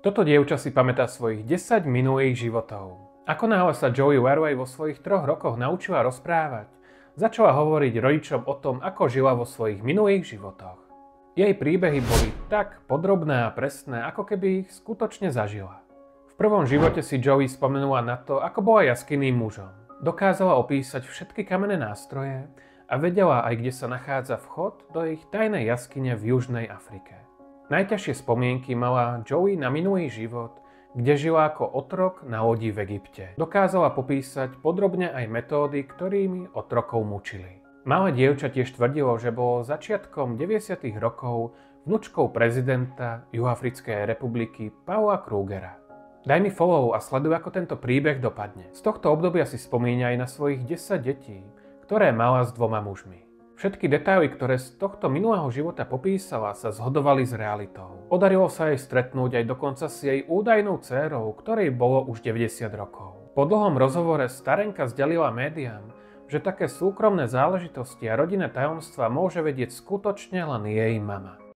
Toto dievča si pamätá svojich 10 minulých životov. Ako náhle sa Joey Wareaway vo svojich 3 rokoch naučila rozprávať, začala hovoriť rodičom o tom, ako žila vo svojich minulých životoch. Jej príbehy boli tak podrobné a presné, ako keby ich skutočne zažila. V prvom živote si Joey spomenula na to, ako bola jaskinným mužom. Dokázala opísať všetky kamenné nástroje a vedela aj, kde sa nachádza vchod do ich tajnej jaskyne v Južnej Afrike. Najťažšie spomienky mala Joey na minulý život, kde žila ako otrok na lodi v Egypte. Dokázala popísať podrobne aj metódy, ktorými otrokov mučili. Malé dievča tiež tvrdilo, že bolo začiatkom 90. rokov vnučkou prezidenta Juhoafrickej republiky Paula Krugera. Daj mi follow a sleduj, ako tento príbeh dopadne. Z tohto obdobia si spomína aj na svojich 10 detí, ktoré mala s 2 mužmi. Všetky detaily, ktoré z tohto minulého života popísala, sa zhodovali s realitou. Podarilo sa jej stretnúť aj dokonca s jej údajnou dcérou, ktorej bolo už 90 rokov. Po dlhom rozhovore starenka zdelila médiám, že také súkromné záležitosti a rodinné tajomstvá môže vedieť skutočne len jej mama.